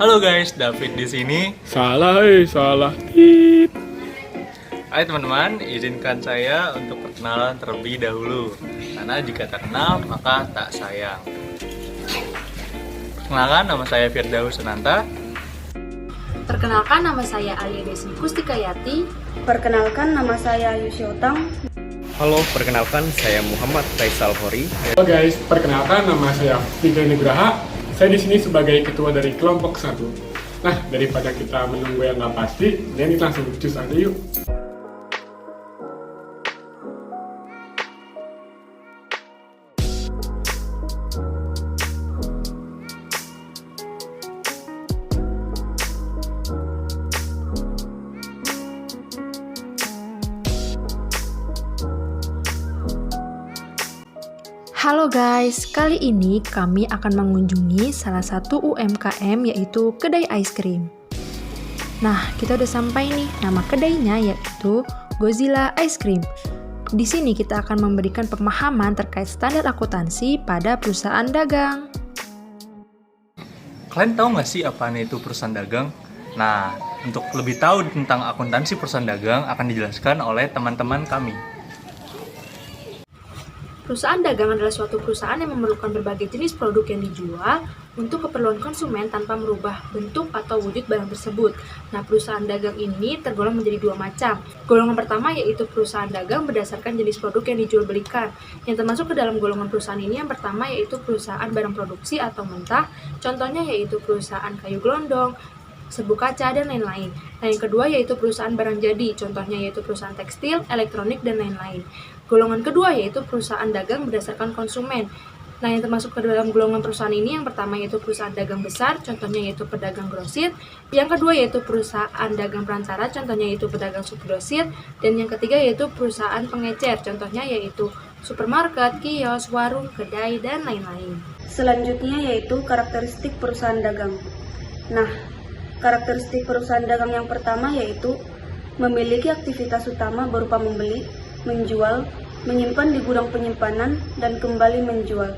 Halo guys, David di sini. Salah. Tit. Hai teman-teman, izinkan saya untuk perkenalan terlebih dahulu. Karena jika tak kenal, maka tak sayang. Perkenalkan, nama saya Firdaus Ananta. Perkenalkan, nama saya Alia Desi Kustikayati. Perkenalkan, nama saya Yusyotang. Halo, perkenalkan saya Muhammad Faisal Hori. Halo guys, perkenalkan nama saya Tiga Nugraha. Saya di sini sebagai ketua dari kelompok 1. Nah, daripada kita menunggu yang nggak pasti, jadi langsung cus aja yuk. Halo guys, kali ini kami akan mengunjungi salah satu UMKM yaitu kedai ice cream. Nah, kita udah sampai nih, nama kedainya yaitu Godzilla Ice Cream. Di sini kita akan memberikan pemahaman terkait standar akuntansi pada perusahaan dagang. Kalian tahu nggak sih apaan itu perusahaan dagang? Nah, untuk lebih tahu tentang akuntansi perusahaan dagang akan dijelaskan oleh teman-teman kami. Perusahaan dagang adalah suatu perusahaan yang memerlukan berbagai jenis produk yang dijual untuk keperluan konsumen tanpa merubah bentuk atau wujud barang tersebut. Nah, perusahaan dagang ini tergolong menjadi dua macam. Golongan pertama yaitu perusahaan dagang berdasarkan jenis produk yang dijual belikan. Yang termasuk ke dalam golongan perusahaan ini yang pertama yaitu perusahaan barang produksi atau mentah. Contohnya yaitu perusahaan kayu gelondong, serbuk kaca, dan lain-lain. Nah, yang kedua yaitu perusahaan barang jadi, contohnya yaitu perusahaan tekstil, elektronik, dan lain-lain. Golongan kedua yaitu perusahaan dagang berdasarkan konsumen. Nah, yang termasuk ke dalam golongan perusahaan ini yang pertama yaitu perusahaan dagang besar, contohnya yaitu pedagang grosir. Yang kedua yaitu perusahaan dagang perantara, contohnya yaitu pedagang subgrosir. Dan yang ketiga yaitu perusahaan pengecer, contohnya yaitu supermarket, kios, warung, kedai, dan lain-lain. Selanjutnya yaitu karakteristik perusahaan dagang. Nah, karakteristik perusahaan dagang yang pertama yaitu memiliki aktivitas utama berupa membeli, menjual, menyimpan di gudang penyimpanan, dan kembali menjual.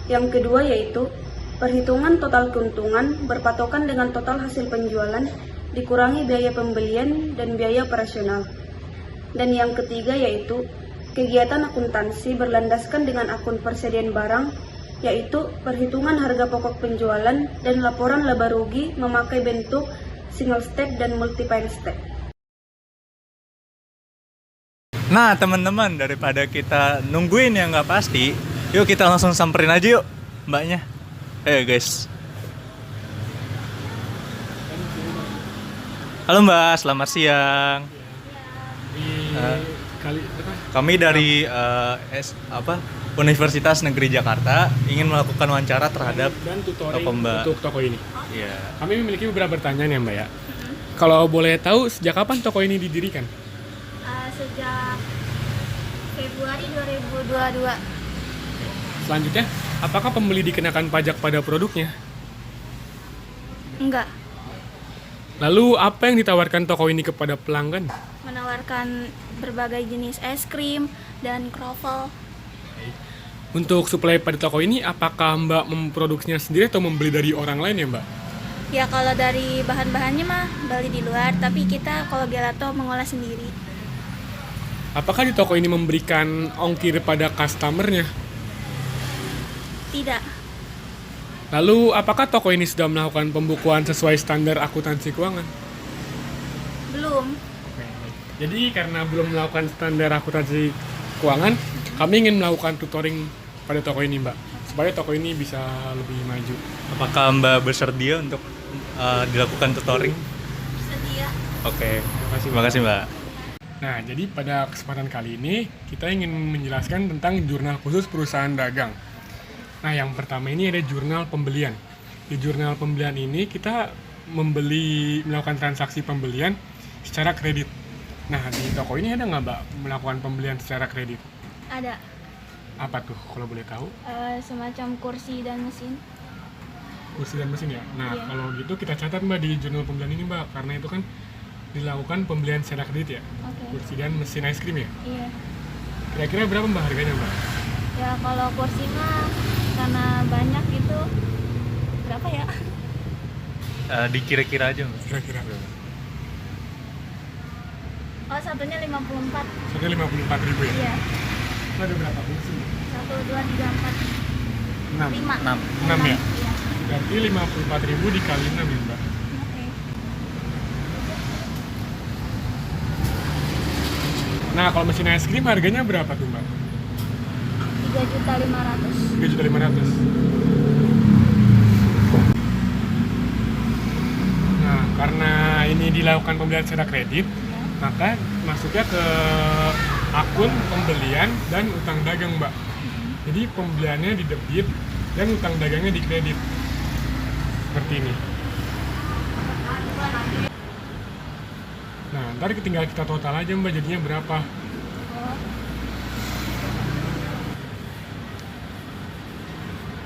Yang kedua yaitu perhitungan total keuntungan berpatokan dengan total hasil penjualan dikurangi biaya pembelian dan biaya operasional. Dan yang ketiga yaitu kegiatan akuntansi berlandaskan dengan akun persediaan barang, yaitu perhitungan harga pokok penjualan dan laporan laba rugi memakai bentuk single step dan multiple step. Nah teman-teman, daripada kita nungguin yang nggak pasti, yuk kita langsung samperin aja yuk mbaknya. Ayo guys. Halo mbak, selamat siang. Kami dari Universitas Negeri Jakarta ingin melakukan wawancara terhadap Dan tutoring toko mbak. untuk toko ini. Iya. Kami memiliki beberapa pertanyaan ya mbak ya. Kalau boleh tahu, sejak kapan toko ini didirikan? Sejak Februari 2022. Selanjutnya, apakah pembeli dikenakan pajak pada produknya? Enggak, Lalu, apa yang ditawarkan toko ini kepada pelanggan? menawarkan berbagai jenis es krim dan kroffel. Untuk suplai pada toko ini, apakah mbak memproduksinya sendiri atau membeli dari orang lain ya mbak? Ya kalau dari bahan-bahannya mah beli di luar, tapi kita kalau gelato mengolah sendiri. Apakah di toko ini memberikan ongkir pada customernya? Tidak, Lalu, apakah toko ini sudah melakukan pembukuan sesuai standar akuntansi keuangan? belum. Jadi, karena belum melakukan standar akuntansi keuangan, kami ingin melakukan tutoring pada toko ini, Mbak, supaya toko ini bisa lebih maju. Apakah mbak bersedia untuk dilakukan tutoring? Sedia. Oke, Terima kasih, mbak. Nah, jadi pada kesempatan kali ini, kita ingin menjelaskan tentang jurnal khusus perusahaan dagang. Nah, yang pertama ini ada jurnal pembelian. Di jurnal pembelian ini, kita melakukan transaksi pembelian secara kredit. Nah, di toko ini ada nggak, Mbak, melakukan pembelian secara kredit? Ada Apa tuh, kalau boleh tahu? semacam kursi dan mesin. Kursi dan mesin ya? Nah, Iya. kalau gitu kita catat, Mbak, di jurnal pembelian ini, Mbak, karena itu kan dilakukan pembelian secara kredit ya? Oke. Kursi dan mesin es krim ya? Iya. Kira-kira berapa, Mbak, harganya, Mbak? Ya kalau kursi mah karena banyak gitu berapa ya? Dikira-kira aja Mbak. Kira-kira. Oh, satunya 54. Satunya 54.000 ya? Iya. Itu ada berapa fungsi? 1, 2, 3, 4, 6. 5. 6 ya? Iya. Berarti 54.000 dikali 6 ya Mbak? Oke. Nah, kalau mesin es krim harganya berapa tuh Mbak? 3.500.000. 3.500.000. Nah, karena ini dilakukan pembelian secara kredit, Ya. maka masuknya ke akun pembelian dan utang dagang Mbak. Jadi pembeliannya di debit dan utang dagangnya di kredit. Seperti ini. Nah, ntar tinggal kita total aja Mbak, jadinya berapa. Oh,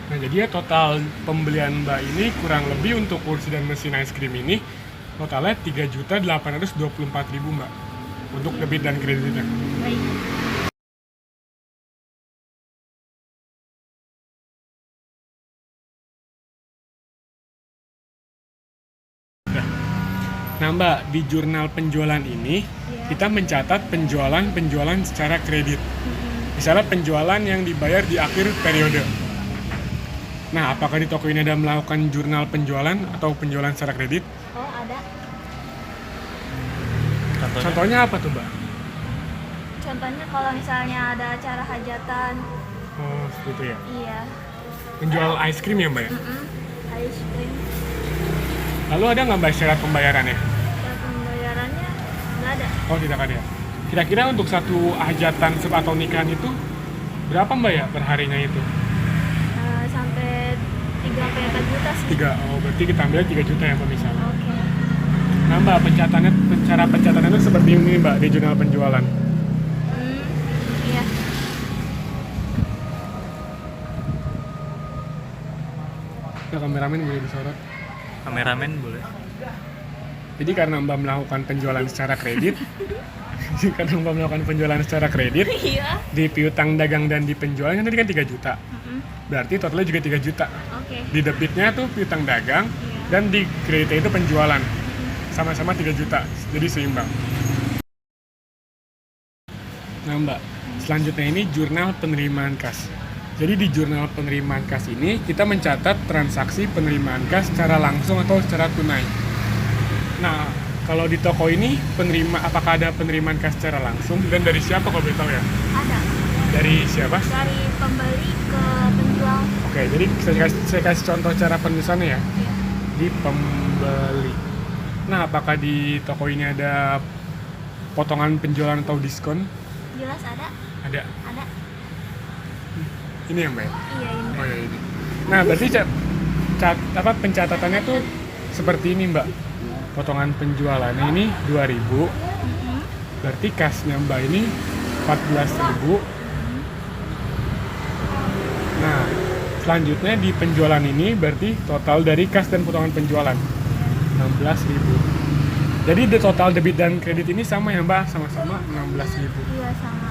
Nah, jadi ya total pembelian Mbak ini kurang lebih untuk kursi dan mesin es krim ini totalnya 3.824.000 Mbak. Untuk debit dan kreditnya. baik. Nah Mbak, di jurnal penjualan ini kita mencatat penjualan secara kredit. Misalnya penjualan yang dibayar di akhir periode. Nah, apakah di toko ini ada melakukan jurnal penjualan atau penjualan secara kredit? Oh, ada. Contohnya apa tuh Mbak? Contohnya kalau misalnya ada acara hajatan. Oh, seperti itu ya. Iya. Penjual ice cream ya Mbak ya? Ice cream. Lalu ada nggak Mbak syarat pembayarannya? Ya, pembayarannya nggak ada. Oh, tidak ada ya. Kira-kira untuk satu hajatan atau nikahan itu berapa Mbak ya perharinya itu? Sampai 3-4 juta sih. 3. Oh, berarti kita ambil 3 juta ya Mbak misalnya. Oke. Nah Mbak, cara pencatatannya itu seperti ini Mbak di jurnal penjualan. Iya. Nah, kameramen boleh disorot. Kameramen boleh. Jadi karena Mbak melakukan penjualan secara kredit, karena Mbak melakukan penjualan secara kredit, Iya. di piutang dagang dan di penjualan kan tadi kan 3 juta. Berarti totalnya juga 3 juta. Oke. Di debitnya tuh piutang dagang Iya. dan di kreditnya itu penjualan. Sama-sama 3 juta. Jadi seimbang. Nah Mbak, selanjutnya ini jurnal penerimaan kas. Jadi di jurnal penerimaan kas ini kita mencatat transaksi penerimaan kas secara langsung atau secara tunai. Nah, kalau di toko ini apakah ada penerimaan kas secara langsung dan dari siapa kalau boleh tahu ya? Ada. Dari siapa? Dari pembeli ke penjual. Oke, jadi saya kasih contoh cara penulisannya ya. Iya. Di pembeli. Nah, apakah di toko ini ada potongan penjualan atau diskon? Jelas ada. Ada. Ada. Ini yang Mbak ya? Iya, ini. Oh ya ini. Nah, berarti pencatatannya tuh seperti ini Mbak. Potongan penjualannya ini 2.000. Berarti kasnya Mbak ini 14.000. Nah, selanjutnya di penjualan ini berarti total dari kas dan potongan penjualan 16.000. Jadi the total debit dan kredit ini sama ya Mbak, sama-sama 16.000. Iya, sama.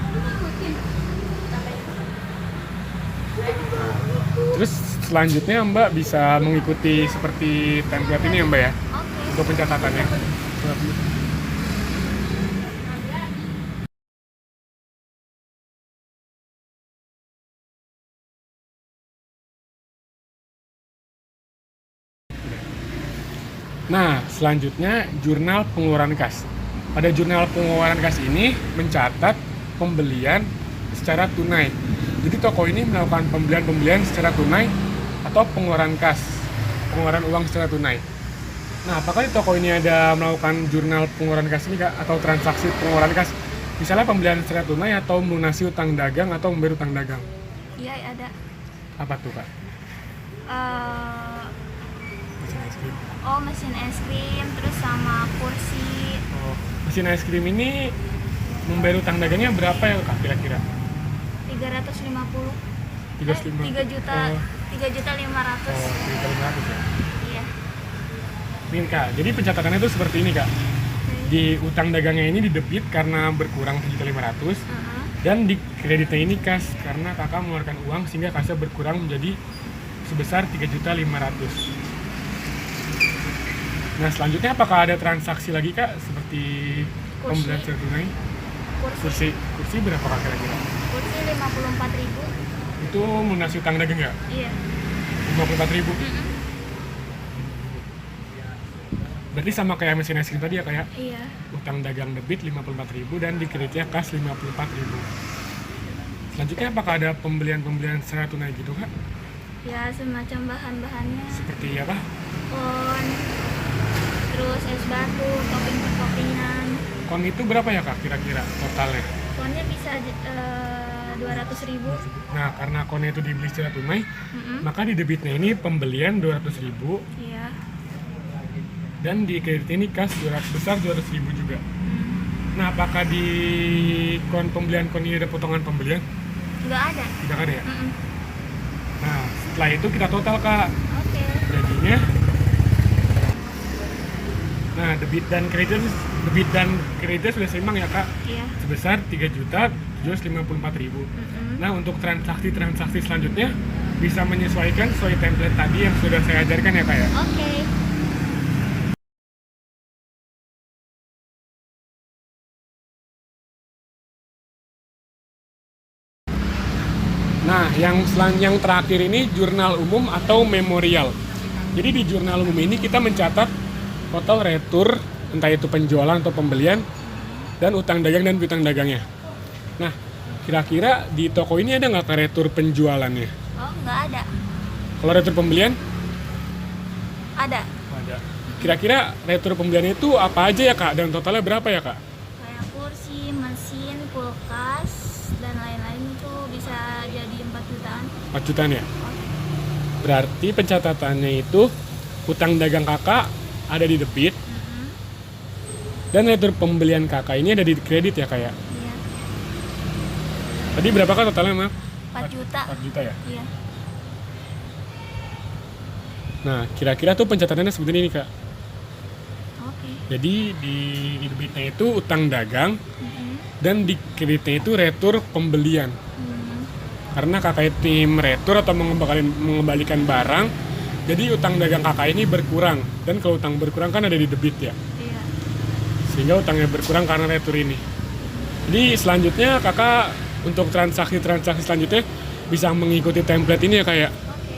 Terus selanjutnya Mbak bisa mengikuti seperti template ini ya Mbak ya, Oke. untuk pencatatannya. Nah, selanjutnya jurnal pengeluaran kas. Pada jurnal pengeluaran kas ini mencatat pembelian secara tunai. Jadi toko ini melakukan pembelian secara tunai atau pengeluaran kas, pengeluaran uang secara tunai. Nah, apakah di toko ini ada melakukan jurnal pengeluaran kas ini Kak, atau transaksi pengeluaran kas? Misalnya pembelian secara tunai atau melunasi utang dagang atau membayar utang dagang. Iya, ada. Apa tuh Kak? Mesin es krim. Oh, mesin es krim, terus sama kursi. Oh, mesin es krim ini membayar utang dagangnya berapa ya Kak kira-kira? 350. 350. 3 juta. Oh. 3.500.000. Oh, 3.500 ya. Iya. Nih Kak, jadi pencatatannya tuh seperti ini Kak. Di utang dagangnya ini di debit karena berkurang 7.500 dan di kreditnya ini kas karena kakak mengeluarkan uang sehingga kasnya berkurang menjadi sebesar 3.500. Nah, selanjutnya apakah ada transaksi lagi Kak seperti pembelian secara tunai? Kursi berapa Kak kira-kira? Kursi 54.000. Itu lunasi utang dagang nggak? Iya. 54.000. Berarti sama kayak mesin es krim tadi ya kayak Iya. utang dagang debit 54.000 dan di kreditnya kas 54.000. Selanjutnya apakah ada pembelian secara tunai gitu Kak? Ya, semacam bahan-bahannya. Seperti apa? Kon, terus es batu, topping-toppingan. Kon itu berapa ya Kak kira-kira totalnya? Konnya bisa 200.000. Nah, karena konnya itu dibeli secara tunai, Mm-mm. maka di debitnya ini pembelian 200.000 Iya. dan di kredit ini kas besar 200.000 juga. Nah, apakah di pembelian kon ini ada potongan pembelian? Nggak ada. Tidak ada ya? Mm-mm. Nah, setelah itu kita total Kak. Oke. Jadinya, nah debit dan kreditnya sudah seimbang ya Kak, Iya. sebesar 3.754.000. Mm-mm. Nah, untuk transaksi selanjutnya bisa menyesuaikan sesuai template tadi yang sudah saya ajarkan ya Kak ya. Oke. Nah, yang terakhir ini jurnal umum atau memorial. Jadi di jurnal umum ini kita mencatat total retur, entah itu penjualan atau pembelian, dan utang dagang dan piutang dagangnya. Nah, kira-kira di toko ini ada nggak retur penjualannya? Oh, nggak ada. Kalau retur pembelian? Ada. Ada. Kira-kira retur pembelian itu apa aja ya Kak? Dan totalnya berapa ya Kak? Kayak kursi, mesin, kulkas, dan lain-lain itu bisa jadi 4 jutaan. 4 jutaan ya? Berarti pencatatannya itu utang dagang kakak ada di debit, Mm-mm. dan retur pembelian kakak ini ada di kredit ya Kak ya? Iya. Tadi berapa Kak totalnya Mak? 4 juta. 4 juta ya? Iya. Nah, kira-kira tuh pencatatannya seperti ini Kak. Oke. Jadi di debitnya itu utang dagang, Mm-mm. dan di kreditnya itu retur pembelian. Karena kakak tim retur atau mengembalikan barang, jadi utang dagang kakak ini berkurang. Dan kalau utang berkurang kan ada di debit ya, Iya. sehingga utangnya berkurang karena retur ini. Jadi selanjutnya kakak untuk transaksi selanjutnya bisa mengikuti template ini ya Kak ya. Oke.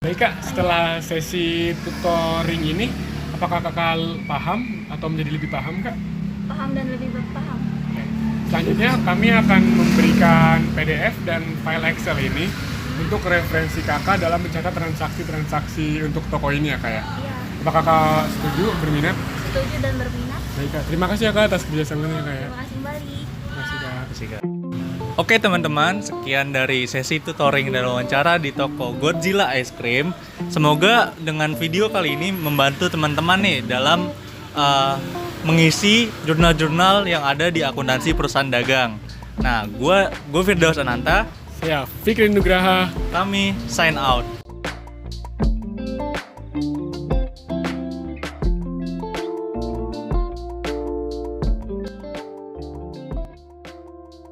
Baik Kak, setelah sesi tutoring ini, apakah kakak paham atau menjadi lebih paham Kak? Paham dan lebih berpaham. Selanjutnya kami akan memberikan PDF dan file Excel ini untuk referensi kakak dalam mencatat transaksi untuk toko ini ya Kak ya. Iya. Apakah kakak setuju, berminat? Setuju dan berminat. Baik Kak, terima kasih ya Kak atas kerjasamanya Kak ya. Terima kasih kembali. Terima kasih Kak. Oke teman-teman, sekian dari sesi tutoring dan wawancara di toko Godzilla Ice Cream. Semoga dengan video kali ini membantu teman-teman nih dalam mengisi jurnal-jurnal yang ada di akuntansi perusahaan dagang. Nah, gue Firdaus Ananta. Saya Fikri Nugraha. Kami sign out.